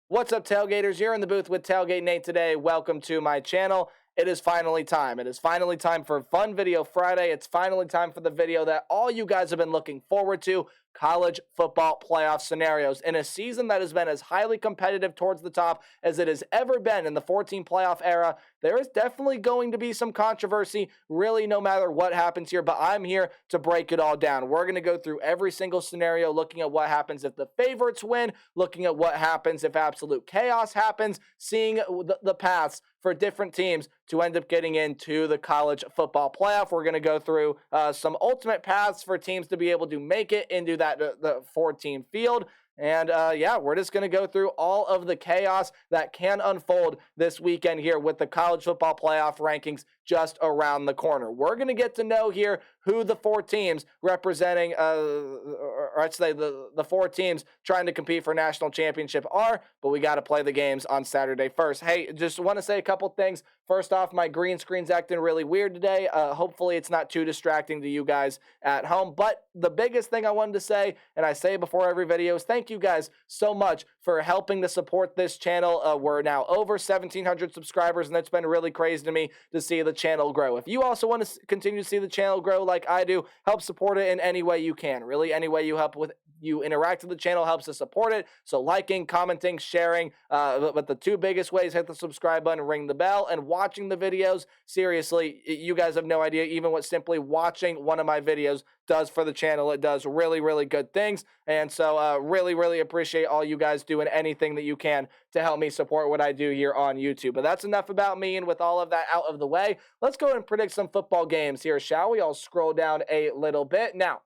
What's up, Tailgaters? You're in the booth with Tailgate Nate today. Welcome to my channel. It is finally time. It is finally time for Fun Video Friday. It's finally time for the video that all you guys have been looking forward to, college football playoff scenarios. In a season that has been as highly competitive towards the top as it has ever been in the 14 playoff era, there is definitely going to be some controversy, really, no matter what happens here, but I'm here to break it all down. We're going to go through every single scenario, looking at what happens if the favorites win, looking at what happens if absolute chaos happens, seeing the paths for different teams to end up getting into the college football playoff. We're going to go through some ultimate paths for teams to be able to make it into that the 4-team field. And yeah, we're just going to go through all of the chaos that can unfold this weekend here with the college football playoff rankings just around the corner. We're going to get to know here who the 4 teams representing, or I'd say the 4 teams trying to compete for national championship are, but we got to play the games on Saturday first. Hey, just want to say a couple things. First off, my green screen's acting really weird today. Hopefully it's not too distracting to you guys at home. But the biggest thing I wanted to say, and I say before every video, is thank you guys so much for helping to support this channel. We're now over 1,700 subscribers, and it's been really crazy to me to see the channel grow. If you also want to continue to see the channel grow like I do, help support it in any way you can. Really, any way you interact with the channel helps to support it. So liking, commenting, sharing, but the 2 biggest ways, hit the subscribe button, ring the bell, and watching the videos. Seriously, you guys have no idea even what simply watching one of my videos does for the channel. It does really, really good things. And so really, really appreciate all you guys doing anything that you can to help me support what I do here on YouTube. But that's enough about me, and with all of that out of the way, let's go and predict some football games here, shall we? I'll scroll down a little bit. Now,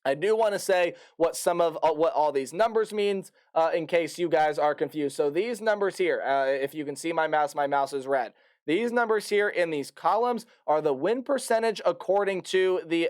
I do want to say what what all these numbers means in case you guys are confused. So these numbers here, if you can see my mouse is red. These numbers here in these columns are the win percentage according to the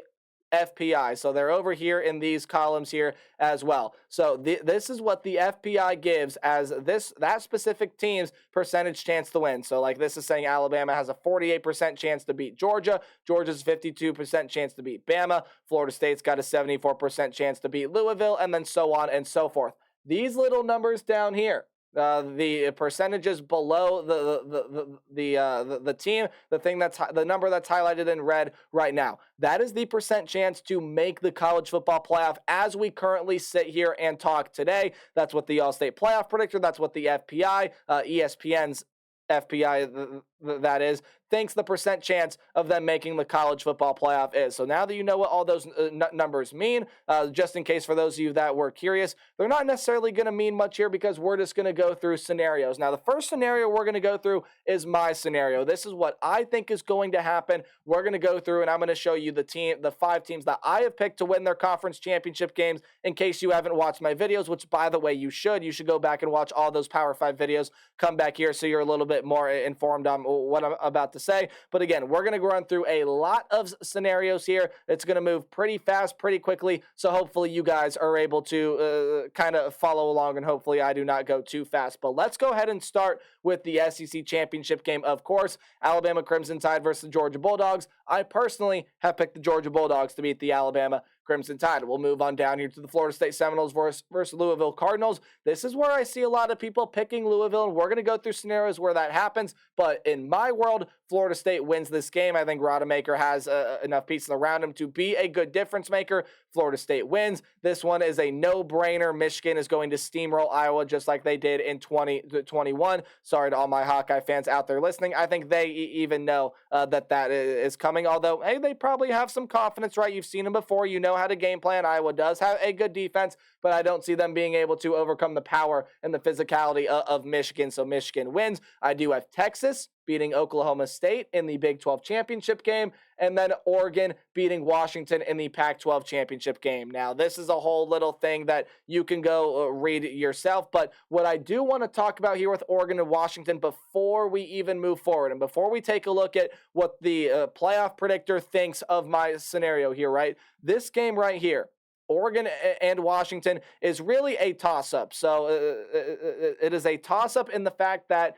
FPI. So they're over here in these columns here as well. So this is what the FPI gives as that specific team's percentage chance to win. So like this is saying Alabama has a 48% chance to beat Georgia. Georgia's 52% chance to beat Bama. Florida State's got a 74% chance to beat Louisville, and then so on and so forth. These little numbers down here, the percentages below the team, the number that's highlighted in red right now, that is the percent chance to make the college football playoff as we currently sit here and talk today. That's what the All-State Playoff Predictor, that's what the FPI, ESPN's FPI, that is, thinks the percent chance of them making the college football playoff is. So now that you know what all those numbers mean, just in case for those of you that were curious, they're not necessarily going to mean much here because we're just going to go through scenarios. Now, the first scenario we're going to go through is my scenario. This is what I think is going to happen. We're going to go through, and I'm going to show you the 5 teams that I have picked to win their conference championship games in case you haven't watched my videos, which, by the way, you should. You should go back and watch all those Power 5 videos. Come back here so you're a little bit more informed on what I'm about to say. But again, we're going to run through a lot of scenarios here. It's going to move pretty fast, pretty quickly. So hopefully you guys are able to kind of follow along, and hopefully I do not go too fast. But let's go ahead and start with the SEC championship game. Of course, Alabama Crimson Tide versus the Georgia Bulldogs. I personally have picked the Georgia Bulldogs to beat the Alabama Crimson Tide. We'll move on down here to the Florida State Seminoles versus Louisville Cardinals. This is where I see a lot of people picking Louisville, and we're going to go through scenarios where that happens. But in my world, Florida State wins this game. I think Rodemaker has enough pieces around him to be a good difference maker. Florida State wins. This one is a no-brainer. Michigan is going to steamroll Iowa just like they did in 2021. Sorry to all my Hawkeye fans out there listening. I think they even know that is coming. Although, hey, they probably have some confidence, right? You've seen them before. You know how to game plan. Iowa does have a good defense, but I don't see them being able to overcome the power and the physicality of Michigan. So Michigan wins. I do have Texas beating Oklahoma State in the Big 12 championship game, and then Oregon beating Washington in the Pac-12 championship game. Now, this is a whole little thing that you can go read yourself, but what I do want to talk about here with Oregon and Washington before we even move forward, and before we take a look at what the playoff predictor thinks of my scenario here, right? This game right here, Oregon and Washington is really a toss-up. So it is a toss-up in the fact that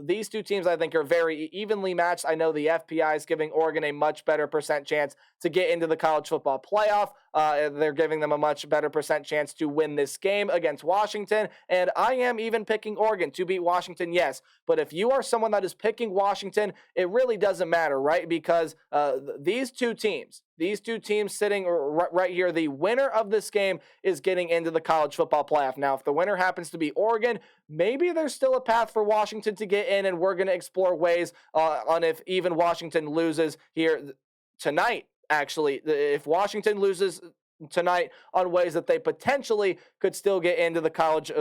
these two teams, I think, are very evenly matched. I know the FPI is giving Oregon a much better percent chance to get into the college football playoff. They're giving them a much better percent chance to win this game against Washington. And I am even picking Oregon to beat Washington, yes. But if you are someone that is picking Washington, it really doesn't matter, right? Because these two teams sitting right here, the winner of this game is getting into the college football playoff. Now, if the winner happens to be Oregon, maybe there's still a path for Washington to get in, and we're going to explore ways on if even Washington loses here tonight. Actually, if Washington loses tonight, on ways that they potentially could still get into the college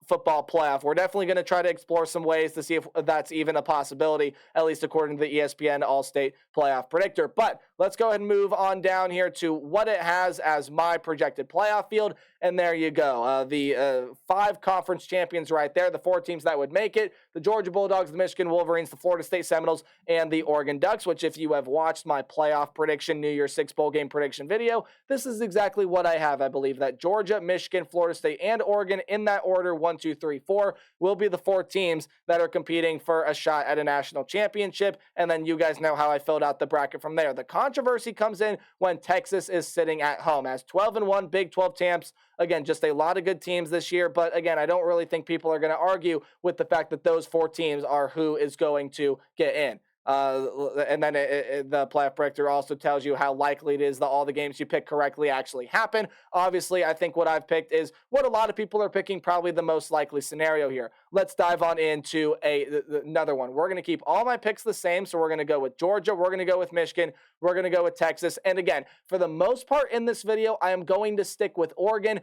football playoff. We're definitely going to try to explore some ways to see if that's even a possibility, at least according to the ESPN All-State Playoff Predictor. But let's go ahead and move on down here to what it has as my projected playoff field. And there you go. The 5 conference champions right there, the 4 teams that would make it: the Georgia Bulldogs, the Michigan Wolverines, the Florida State Seminoles, and the Oregon Ducks, which if you have watched my playoff prediction, New Year's 6 bowl game prediction video, this is exactly what I have. I believe that Georgia, Michigan, Florida State, and Oregon, in that order, 1, 2, 3, 4, will be the 4 teams that are competing for a shot at a national championship. And then you guys know how I filled out the bracket from there. The controversy comes in when Texas is sitting at home as 12-1 Big 12 champs. Again, just a lot of good teams this year. But again, I don't really think people are going to argue with the fact that those 4 teams are who is going to get in. And then the playoff predictor also tells you how likely it is that all the games you pick correctly actually happen. Obviously, I think what I've picked is what a lot of people are picking, probably the most likely scenario here. Let's dive on into another one. We're going to keep all my picks the same. So we're going to go with Georgia. We're going to go with Michigan. We're going to go with Texas. And again, for the most part in this video, I am going to stick with Oregon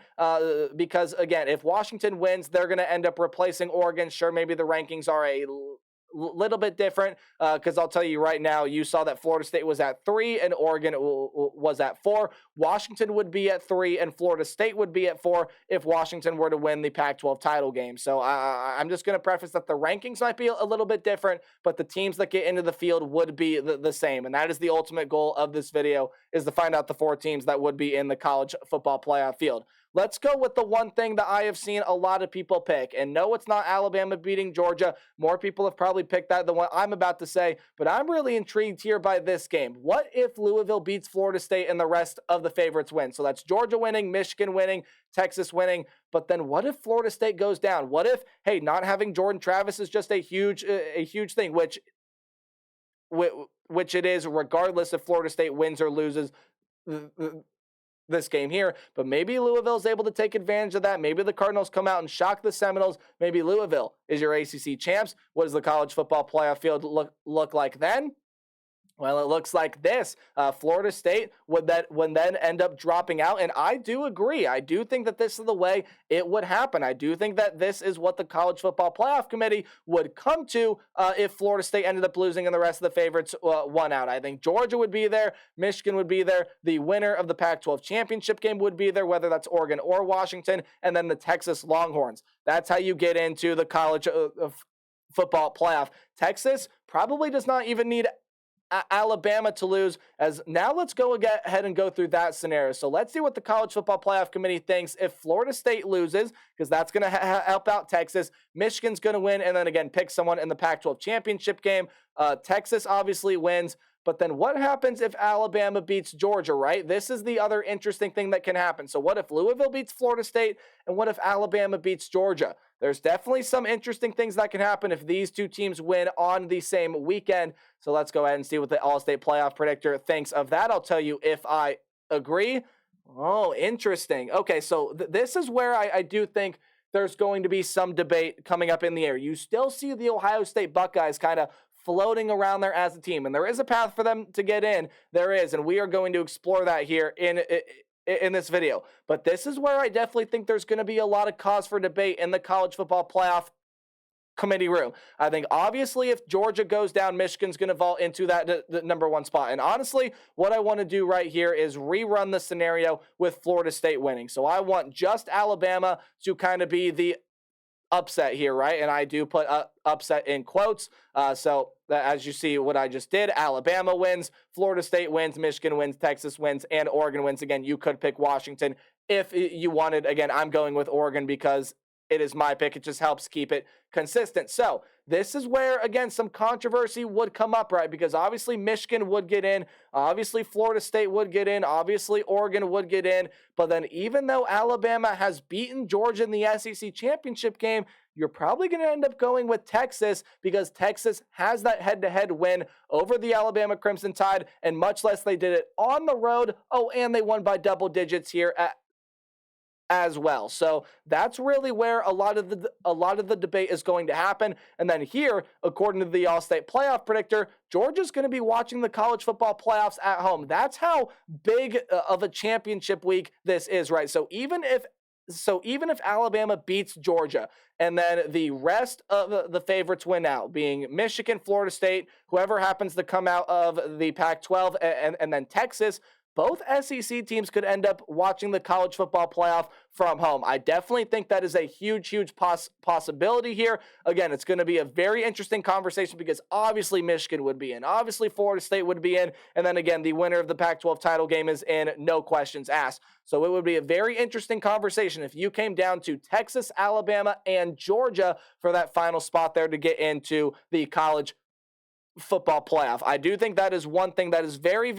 because, again, if Washington wins, they're going to end up replacing Oregon. Sure, maybe the rankings are a little bit different because I'll tell you right now, you saw that Florida State was at 3 and Oregon was at 4. Washington would be at 3 and Florida State would be at 4 if Washington were to win the Pac-12 title game. So I'm just going to preface that the rankings might be a little bit different, but the teams that get into the field would be the same. And that is the ultimate goal of this video, is to find out the 4 teams that would be in the college football playoff field. Let's go with the one thing that I have seen a lot of people pick. And no, it's not Alabama beating Georgia. More people have probably picked that than what I'm about to say. But I'm really intrigued here by this game. What if Louisville beats Florida State and the rest of the favorites win? So that's Georgia winning, Michigan winning, Texas winning. But then what if Florida State goes down? What if, hey, not having Jordan Travis is just a huge thing, which it is, regardless if Florida State wins or loses this game here. But maybe Louisville is able to take advantage of that. Maybe the Cardinals come out and shock the Seminoles. Maybe Louisville is your ACC champs. What does the college football playoff field look like then? Well, it looks like this. Florida State would then end up dropping out, and I do agree. I do think that this is the way it would happen. I do think that this is what the College Football Playoff Committee would come to if Florida State ended up losing and the rest of the favorites won out. I think Georgia would be there, Michigan would be there, the winner of the Pac-12 championship game would be there, whether that's Oregon or Washington, and then the Texas Longhorns. That's how you get into the college football playoff. Texas probably does not even need Alabama to lose. As now let's go ahead and go through that scenario. So let's see what the College Football Playoff Committee thinks if Florida State loses, because that's going to help out Texas. Michigan's going to win, and then again pick someone in the Pac-12 championship game. Texas obviously wins. But then what happens if Alabama beats Georgia, right? This is the other interesting thing that can happen. So what if Louisville beats Florida State, and what if Alabama beats Georgia? There's definitely some interesting things that can happen if these two teams win on the same weekend. So let's go ahead and see what the All-State Playoff Predictor thinks of that. I'll tell you if I agree. Oh, interesting. Okay, so this is where I do think there's going to be some debate coming up in the air. You still see the Ohio State Buckeyes kind of floating around there as a team, and there is a path for them to get in. There is, and we are going to explore that here in this video. But this is where I definitely think there's going to be a lot of cause for debate in the College Football Playoff Committee room. I think obviously if Georgia goes down, Michigan's going to vault into that the number 1 spot. And honestly, what I want to do right here is rerun the scenario with Florida State winning. So I want just Alabama to kind of be the upset here, right? And I do put upset in quotes. So as you see what I just did, Alabama wins, Florida State wins, Michigan wins, Texas wins, and Oregon wins. Again, you could pick Washington if you wanted. Again, I'm going with Oregon because it is my pick. It just helps keep it consistent. So this is where, again, some controversy would come up, right? Because obviously Michigan would get in. Obviously Florida State would get in. Obviously Oregon would get in. But then even though Alabama has beaten Georgia in the SEC championship game, you're probably going to end up going with Texas because Texas has that head-to-head win over the Alabama Crimson Tide, and much less they did it on the road. Oh, and they won by double digits here as well. So that's really where a lot of the debate is going to happen. And then here, according to the All-State Playoff Predictor, Georgia's going to be watching the college football playoffs at home. That's how big of a championship week this is, right? So even if Alabama beats Georgia and then the rest of the favorites win out, being Michigan, Florida State, whoever happens to come out of the Pac-12, and then Texas, both SEC teams could end up watching the college football playoff from home. I definitely think that is a huge possibility here. Again, it's going to be a very interesting conversation because obviously Michigan would be in, obviously Florida State would be in, and then again, the winner of the Pac-12 title game is in, no questions asked. So it would be a very interesting conversation if you came down to Texas, Alabama, and Georgia for that final spot there to get into the college football playoff. I do think that is one thing that is very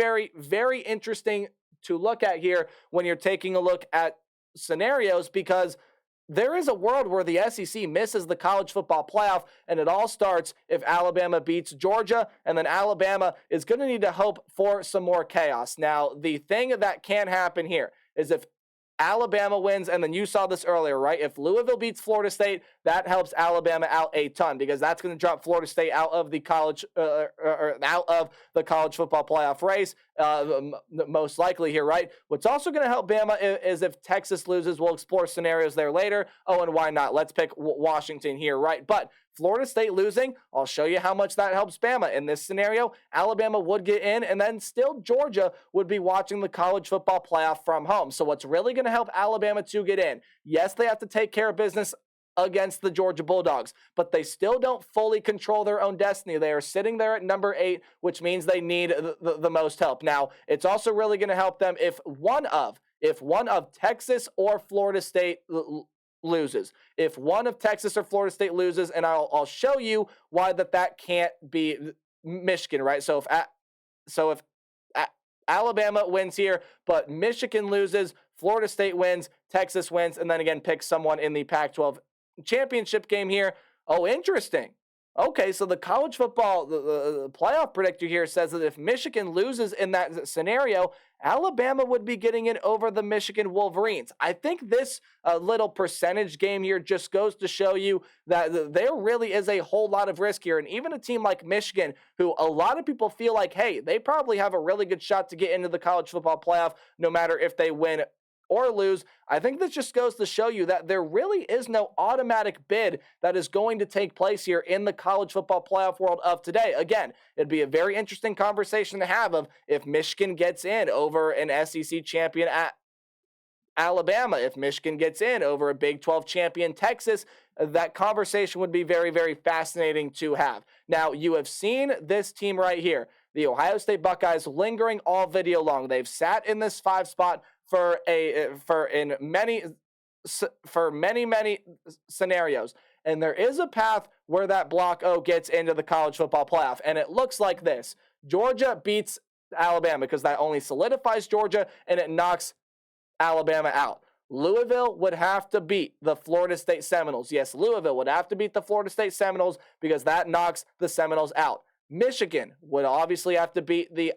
interesting to look at here when you're taking a look at scenarios, because there is a world where the SEC misses the college football playoff, and it all starts if Alabama beats Georgia, and then Alabama is going to need to hope for some more chaos. Now, the thing that can happen here is if Alabama wins, and then you saw this earlier, right? If Louisville beats Florida State, that helps Alabama out a ton because that's going to drop Florida State out of the college football playoff race, most likely here, right? What's also going to help Bama is if Texas loses. We'll explore scenarios there later. Oh, and why not? Let's pick Washington here, right? But Florida State losing, I'll show you how much that helps Bama. In this scenario, Alabama would get in, and then still Georgia would be watching the college football playoff from home. So what's really going to help Alabama to get in? Yes, they have to take care of business against the Georgia Bulldogs, but they still don't fully control their own destiny. They are sitting there at number 8, which means they need the most help. Now, it's also really going to help them if one of Texas or Florida State loses. If one of Texas or Florida State loses, and I'll show you why that can't be Michigan, right? So if Alabama wins here, but Michigan loses, Florida State wins, Texas wins, and then again pick someone in the Pac-12 championship game here. Oh, interesting. Okay, so the college football the playoff predictor here says that if Michigan loses in that scenario, Alabama would be getting in over the Michigan Wolverines. I think this little percentage game here just goes to show you that there really is a whole lot of risk here. And even a team like Michigan, who a lot of people feel like, hey, they probably have a really good shot to get into the college football playoff no matter if they win or lose. I think this just goes to show you that there really is no automatic bid that is going to take place here in the college football playoff world of today. Again, it'd be a very interesting conversation to have of if Michigan gets in over an SEC champion at Alabama, if Michigan gets in over a Big 12 champion Texas. That conversation would be very fascinating to have. Now, you have seen this team right here, the Ohio State Buckeyes, lingering all video long. They've sat in this 5 spot for many scenarios. And there is a path where that Block O gets into the college football playoff. And it looks like this. Georgia beats Alabama because that only solidifies Georgia and it knocks Alabama out. Louisville would have to beat the Florida State Seminoles. Yes, Louisville would have to beat the Florida State Seminoles because that knocks the Seminoles out. Michigan would obviously have to beat the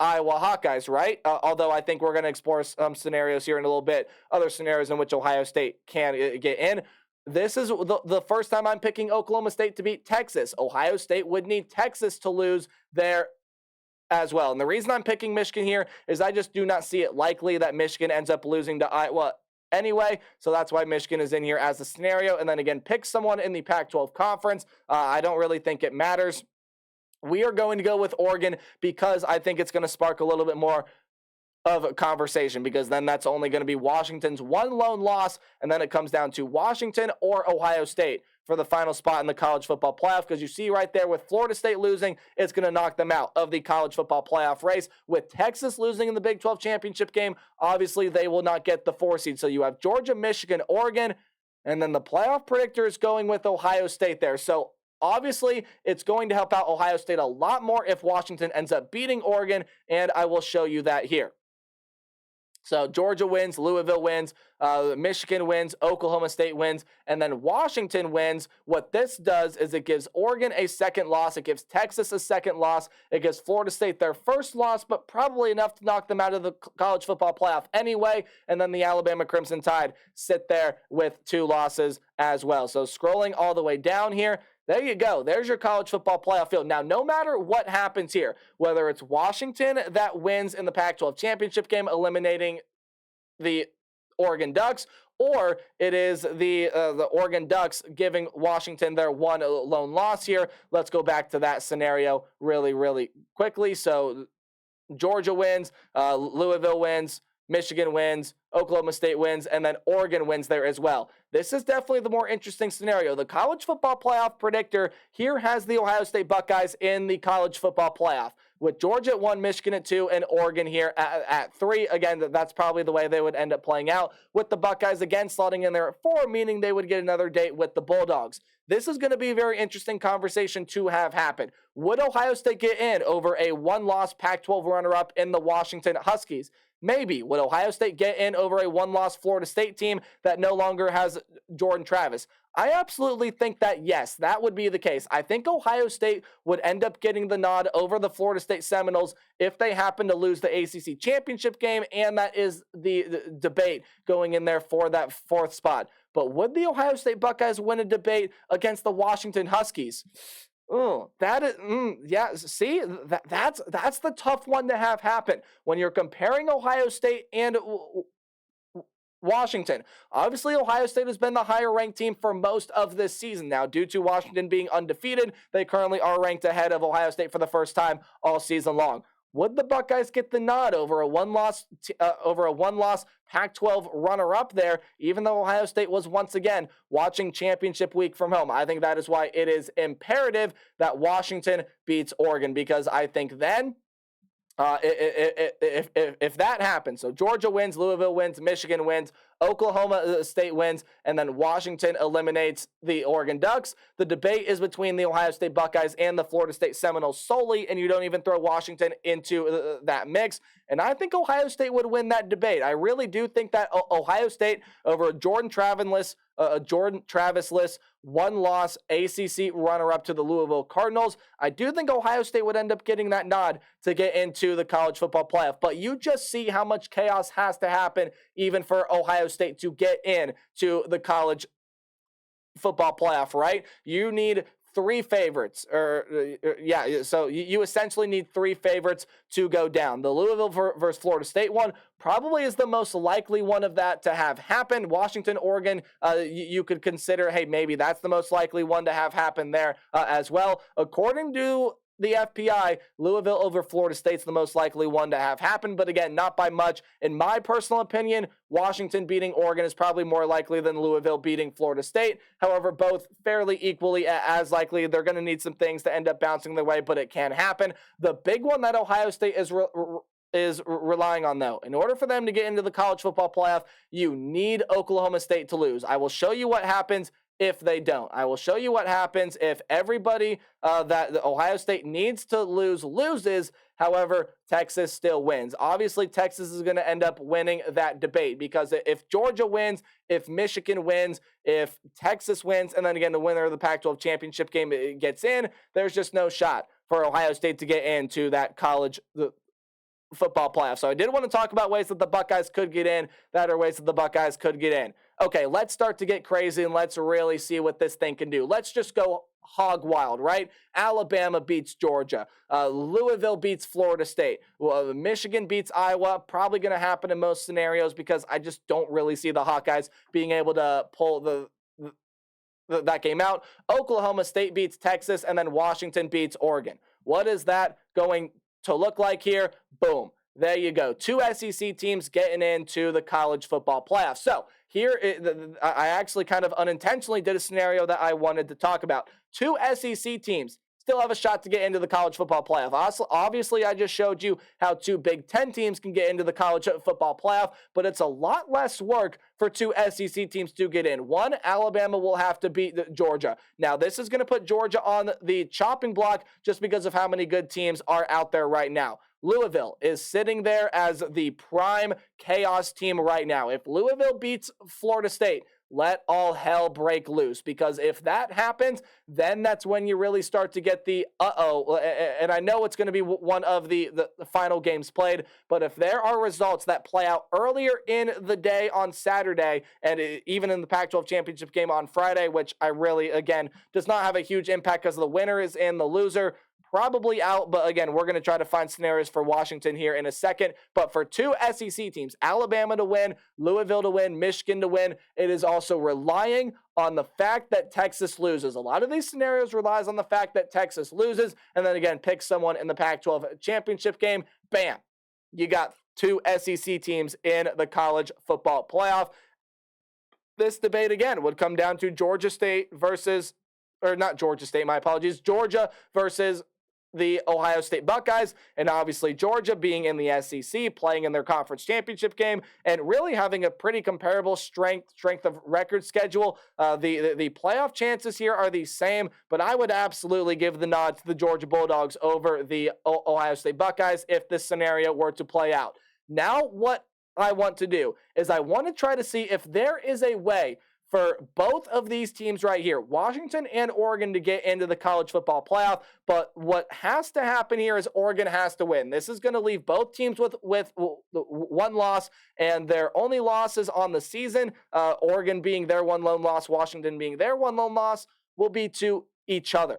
Iowa Hawkeyes, right? Although I think we're going to explore some scenarios here in a little bit, other scenarios in which Ohio State can get in. This is the first time I'm picking Oklahoma State to beat Texas. Ohio State would need Texas to lose there as well. And the reason I'm picking Michigan here is I just do not see it likely that Michigan ends up losing to Iowa anyway. So that's why Michigan is in here as a scenario. And then again, pick someone in the Pac-12 conference. I don't really think it matters. We are going to go with Oregon because I think it's going to spark a little bit more of conversation, because then that's only going to be Washington's one lone loss, and then it comes down to Washington or Ohio State for the final spot in the college football playoff, because you see right there with Florida State losing, it's going to knock them out of the college football playoff race. With Texas losing in the Big 12 championship game, obviously they will not get the 4 seed. So you have Georgia, Michigan, Oregon, and then the playoff predictor is going with Ohio State there. So obviously, it's going to help out Ohio State a lot more if Washington ends up beating Oregon, and I will show you that here. So Georgia wins, Louisville wins, Michigan wins, Oklahoma State wins, and then Washington wins. What this does is it gives Oregon a second loss. It gives Texas a second loss. It gives Florida State their first loss, but probably enough to knock them out of the college football playoff anyway. And then the Alabama Crimson Tide sit there with 2 losses as well. So scrolling all the way down here, there you go. There's your college football playoff field. Now, no matter what happens here, whether it's Washington that wins in the Pac-12 championship game, eliminating the Oregon Ducks, or it is the Oregon Ducks giving Washington their one lone loss here. Let's go back to that scenario really quickly. So Georgia wins, Louisville wins, Michigan wins, Oklahoma State wins, and then Oregon wins there as well. This is definitely the more interesting scenario. The college football playoff predictor here has the Ohio State Buckeyes in the college football playoff, with Georgia at 1, Michigan at 2, and Oregon here at 3. Again, that's probably the way they would end up playing out, with the Buckeyes again slotting in there at 4, meaning they would get another date with the Bulldogs. This is going to be a very interesting conversation to have happen. Would Ohio State get in over a one-loss Pac-12 runner-up in the Washington Huskies? Maybe. Would Ohio State get in over a one-loss Florida State team that no longer has Jordan Travis? I absolutely think that, yes, that would be the case. I think Ohio State would end up getting the nod over the Florida State Seminoles if they happen to lose the ACC championship game, and that is the debate going in there for that 4th spot. But would the Ohio State Buckeyes win a debate against the Washington Huskies? Oh, that is, yeah. See, that's the tough one to have happen when you're comparing Ohio State and Washington. Obviously, Ohio State has been the higher ranked team for most of this season. Now, due to Washington being undefeated, they currently are ranked ahead of Ohio State for the first time all season long. Would the Buckeyes get the nod over a one-loss Pac-12 runner-up there, even though Ohio State was once again watching championship week from home? I think that is why it is imperative that Washington beats Oregon, because I think then if that happens, so Georgia wins, Louisville wins, Michigan wins, Oklahoma State wins, and then Washington eliminates the Oregon Ducks, the debate is between the Ohio State Buckeyes and the Florida State Seminoles solely, and you don't even throw Washington into that mix. And I think Ohio State would win that debate. I really do think that Ohio State over Jordan Travis-less one-loss ACC runner-up to the Louisville Cardinals. I do think Ohio State would end up getting that nod to get into the college football playoff. But you just see how much chaos has to happen even for Ohio State to get in to the college football playoff, right? You need 3 favorites, so you essentially need 3 favorites to go down. The Louisville versus Florida State one probably is the most likely one of that to have happened. Washington, Oregon, you could consider, hey, maybe that's the most likely one to have happen there as well. According to the FPI, Louisville over Florida State's the most likely one to have happen, but again, not by much. In my personal opinion, Washington beating Oregon is probably more likely than Louisville beating Florida State. However, both fairly equally as likely. They're going to need some things to end up bouncing their way, but it can happen. The big one that Ohio State is relying on, though, in order for them to get into the college football playoff, you need Oklahoma State to lose. I will show you what happens if they don't. I will show you what happens if everybody that the Ohio State needs to loses. However, Texas still wins. Obviously, Texas is going to end up winning that debate, because if Georgia wins, if Michigan wins, if Texas wins, and then again the winner of the Pac-12 championship game gets in, there's just no shot for Ohio State to get into that college football playoff. So I did want to talk about ways that the Buckeyes could get in, that are ways that the Buckeyes could get in. Okay, let's start to get crazy and let's really see what this thing can do. Let's just go hog wild, right? Alabama beats Georgia. Louisville beats Florida State. Michigan beats Iowa. Probably going to happen in most scenarios, because I just don't really see the Hawkeyes being able to pull that game out. Oklahoma State beats Texas, and then Washington beats Oregon. What is that going to look like here? Boom. There you go. 2 SEC teams getting into the college football playoff. So here, I actually kind of unintentionally did a scenario that I wanted to talk about. 2 SEC teams still have a shot to get into the college football playoff. Obviously, I just showed you how 2 Big Ten teams can get into the college football playoff, but it's a lot less work for 2 SEC teams to get in. One, Alabama will have to beat Georgia. Now, this is going to put Georgia on the chopping block just because of how many good teams are out there right now. Louisville is sitting there as the prime chaos team right now. If Louisville beats Florida State, let all hell break loose, because if that happens, then that's when you really start to get the and I know it's going to be one of the final games played, but if there are results that play out earlier in the day on Saturday, and even in the Pac-12 championship game on Friday, which I really, again, does not have a huge impact because the winner is in, the loser probably out, but again, we're going to try to find scenarios for Washington here in a second. But for 2 SEC teams, Alabama to win, Louisville to win, Michigan to win, it is also relying on the fact that Texas loses. A lot of these scenarios relies on the fact that Texas loses, and then again, pick someone in the Pac-12 championship game. Bam, you got 2 SEC teams in the college football playoff. This debate, again, would come down to Georgia State versus, or not Georgia State, my apologies, Georgia versus the Ohio State Buckeyes, and obviously Georgia being in the SEC, playing in their conference championship game, and really having a pretty comparable strength of record schedule. The playoff chances here are the same, but I would absolutely give the nod to the Georgia Bulldogs over the Ohio State Buckeyes if this scenario were to play out. Now, what I want to do is I want to try to see if there is a way for both of these teams right here, Washington and Oregon, to get into the college football playoff. But what has to happen here is Oregon has to win. This is going to leave both teams with one loss, and their only losses on the season, Oregon being their one lone loss, Washington being their one lone loss, will be to each other.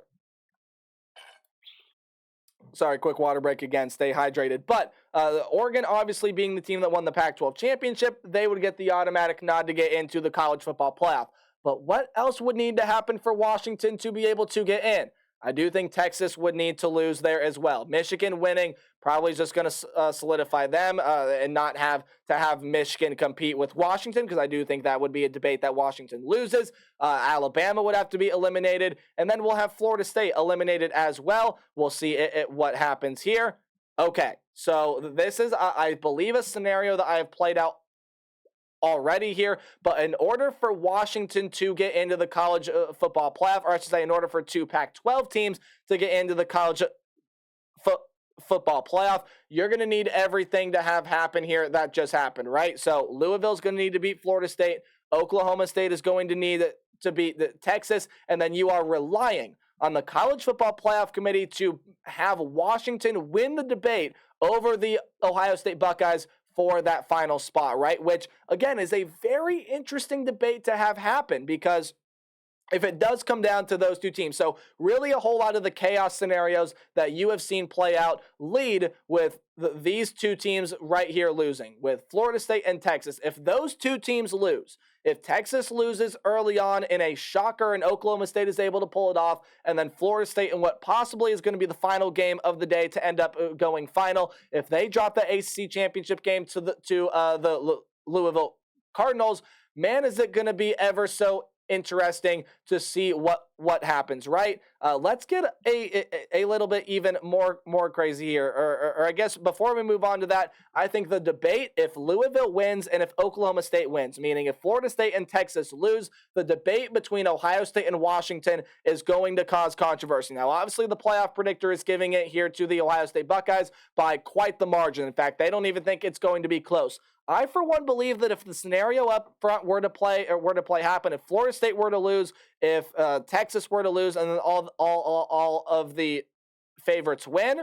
Sorry, quick water break again. Stay hydrated. But Oregon, obviously being the team that won the Pac-12 championship, they would get the automatic nod to get into the college football playoff. But what else would need to happen for Washington to be able to get in? I do think Texas would need to lose there as well. Michigan winning probably is just going to solidify them and not have to have Michigan compete with Washington, because I do think that would be a debate that Washington loses. Alabama would have to be eliminated, and then we'll have Florida State eliminated as well. We'll see what happens here. Okay, so this is, I believe, a scenario that I have played out already here, but in order for Washington to get into the college football playoff, or I should say in order for 2 Pac-12 teams to get into the college football playoff, you're going to need everything to have happen here that just happened, right? So Louisville's going to need to beat Florida State, Oklahoma State is going to need to beat Texas, and then you are relying on the College Football Playoff Committee to have Washington win the debate over the Ohio State Buckeyes for that final spot, right? Which, again, is a very interesting debate to have happen, because if it does come down to those 2 teams, so really a whole lot of the chaos scenarios that you have seen play out lead with these 2 teams right here losing, with Florida State and Texas. If those 2 teams lose, if Texas loses early on in a shocker and Oklahoma State is able to pull it off, and then Florida State in what possibly is going to be the final game of the day to end up going final, if they drop the ACC championship game to the Louisville Cardinals, man, is it going to be ever so interesting to see what happens, right? Let's get a little bit even more crazy here, or I guess before we move on to that, I think the debate, if Louisville wins and if Oklahoma State wins, meaning if Florida State and Texas lose, the debate between Ohio State and Washington is going to cause controversy. Now, obviously, the playoff predictor is giving it here to the Ohio State Buckeyes by quite the margin. In fact, they don't even think it's going to be close. I, for one, believe that if the scenario up front were to happen, if Florida State were to lose, if Texas were to lose, and then all of the favorites win,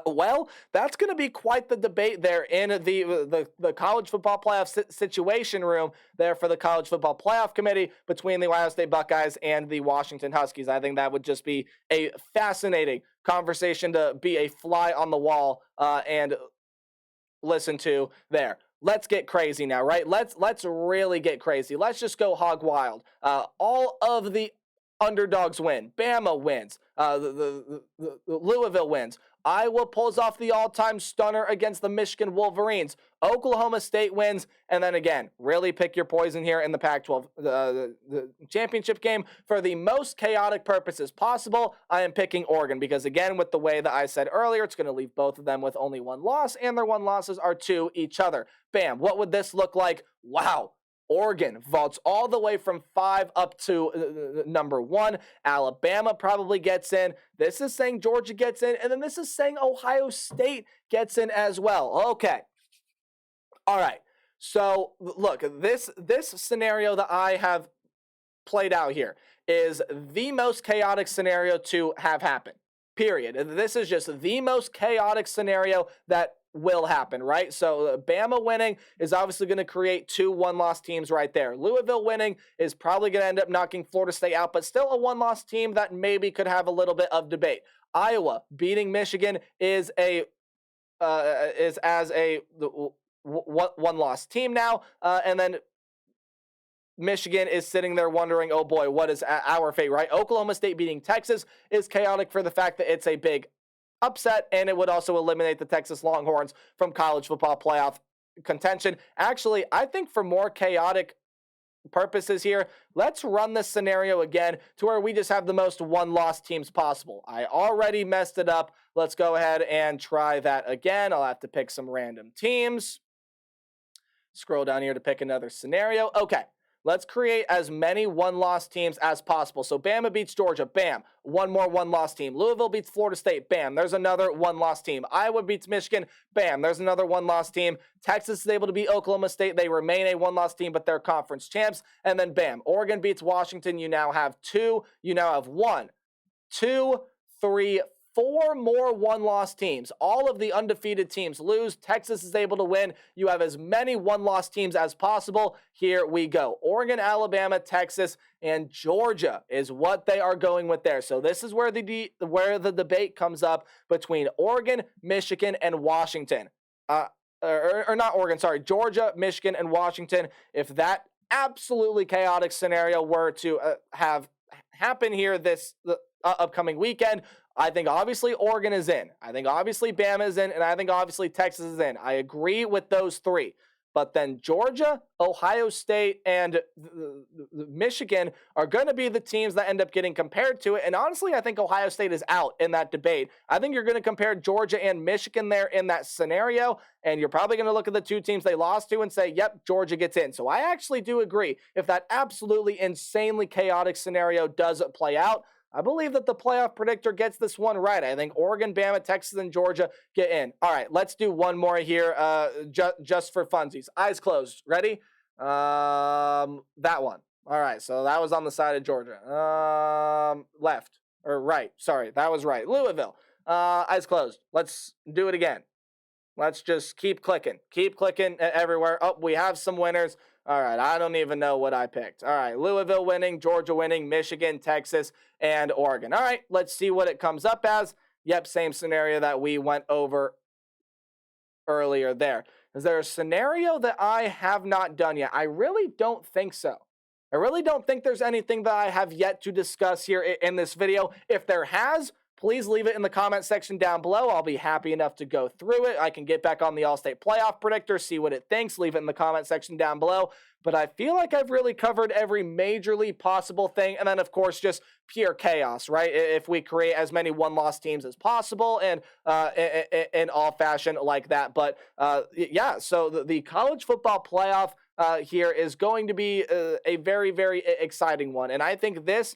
well, that's going to be quite the debate there in the college football playoff situation room there for the College Football Playoff Committee between the Ohio State Buckeyes and the Washington Huskies. I think that would just be a fascinating conversation to be a fly on the wall and listen to there. Let's get crazy now, right? Let's really get crazy. Let's just go hog wild. All of the underdogs win. Bama wins. The Louisville wins. Iowa pulls off the all-time stunner against the Michigan Wolverines. Oklahoma State wins, and then again, really pick your poison here in the Pac-12 the championship game. For the most chaotic purposes possible, I am picking Oregon because, again, with the way that I said earlier, it's going to leave both of them with only one loss, and their one losses are to each other. Bam, what would this look like? Wow. Oregon vaults all the way from 5 up to number 1. Alabama probably gets in. This is saying Georgia gets in, and then this is saying Ohio State gets in as well. Okay. All right. So, look, this scenario that I have played out here is the most chaotic scenario to have happen. Period. This is just the most chaotic scenario that will happen, right? So Bama winning is obviously going to create 2 one-loss teams right there. Louisville winning is probably going to end up knocking Florida State out, but still a one-loss team that maybe could have a little bit of debate. Iowa beating Michigan is as a one-loss team now, and then Michigan is sitting there wondering, oh boy, what is our fate, right? Oklahoma State beating Texas is chaotic for the fact that it's a big upset, and it would also eliminate the Texas Longhorns from college football playoff contention. Actually, I think for more chaotic purposes here, let's run this scenario again to where we just have the most one-loss teams possible. I already messed it up. Let's go ahead and try that again. I'll have to pick some random teams. Scroll down here to pick another scenario. Okay. Let's create as many one-loss teams as possible. So Bama beats Georgia. Bam. One more one-loss team. Louisville beats Florida State. Bam. There's another one-loss team. Iowa beats Michigan. Bam. There's another one-loss team. Texas is able to beat Oklahoma State. They remain a one-loss team, but they're conference champs. And then bam. Oregon beats Washington. You now have 2. You now have 1, 2, 3, 4 more one-loss teams. All of the undefeated teams lose. Texas is able to win. You have as many one-loss teams as possible. Here we go. Oregon, Alabama, Texas, and Georgia is what they are going with there. So this is where the debate comes up between Oregon, Michigan, and Washington. Or not Oregon, sorry. Georgia, Michigan, and Washington. If that absolutely chaotic scenario were to have happen here this upcoming weekend, I think obviously Oregon is in. I think obviously Bama is in, and I think obviously Texas is in. I agree with those 3. But then Georgia, Ohio State, and Michigan are going to be the teams that end up getting compared to it. And honestly, I think Ohio State is out in that debate. I think you're going to compare Georgia and Michigan there in that scenario, and you're probably going to look at the 2 teams they lost to and say, yep, Georgia gets in. So I actually do agree. If that absolutely insanely chaotic scenario does play out, I believe that the playoff predictor gets this one right. I think Oregon, Bama, Texas, and Georgia get in. All right, let's do one more here just for funsies. Eyes closed. Ready? That one. All right, so that was on the side of Georgia. Left. Or right. Sorry, that was right. Louisville. Eyes closed. Let's do it again. Let's just keep clicking. Keep clicking everywhere. Oh, we have some winners. All right, I don't even know what I picked. All right, Louisville winning, Georgia winning, Michigan, Texas, and Oregon. All right, let's see what it comes up as. Yep, same scenario that we went over earlier there. Is there a scenario that I have not done yet? I really don't think so. I really don't think there's anything that I have yet to discuss here in this video. If there has, please leave it in the comment section down below. I'll be happy enough to go through it. I can get back on the All-State Playoff Predictor, see what it thinks, leave it in the comment section down below. But I feel like I've really covered every majorly possible thing. And then, of course, just pure chaos, right? If we create as many one-loss teams as possible and in all fashion like that. But, yeah, so the college football playoff here is going to be a very, very exciting one. And I think this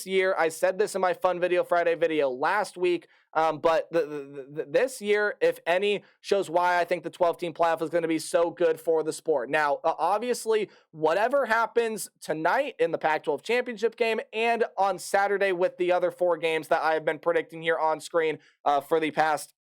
year, I said this in my Fun Video Friday video last week, but this year, if any, shows why I think the 12-team playoff is going to be so good for the sport. Now, obviously, whatever happens tonight in the Pac-12 championship game and on Saturday with the other 4 games that I have been predicting here on screen for the past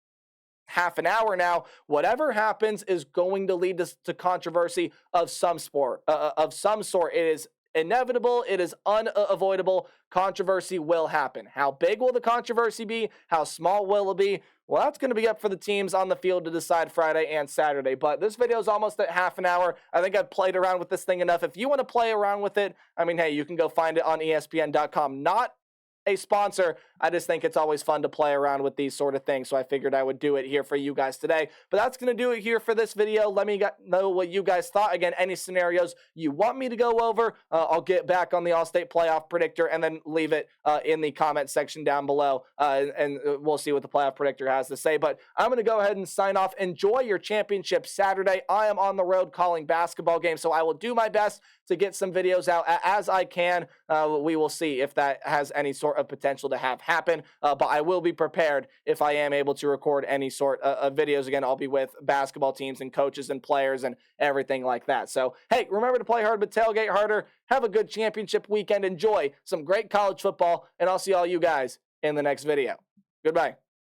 half an hour now, whatever happens is going to lead to controversy of some sort. It is inevitable. It is unavoidable. Controversy will happen. How big will the controversy be? How small will it be? Well, that's going to be up for the teams on the field to decide Friday and Saturday. But this video is almost at half an hour. I think I've played around with this thing enough. If you want to play around with it, I mean, hey, you can go find it on ESPN.com. Not a sponsor, I just think it's always fun to play around with these sort of things, so I figured I would do it here for you guys today. But that's going to do it here for this video. Let me know what you guys thought. Again, any scenarios you want me to go over, I'll get back on the All-State playoff predictor and then leave it in the comment section down below, and we'll see what the playoff predictor has to say. But I'm going to go ahead and sign off. Enjoy your championship Saturday. I am on the road calling basketball games, so I will do my best to get some videos out as I can. We will see if that has any sort of potential to have happen, but I will be prepared if I am able to record any sort of videos. Again, I'll be with basketball teams and coaches and players and everything like that. So, hey, remember to play hard but tailgate harder. Have a good championship weekend. Enjoy some great college football, and I'll see all you guys in the next video. Goodbye.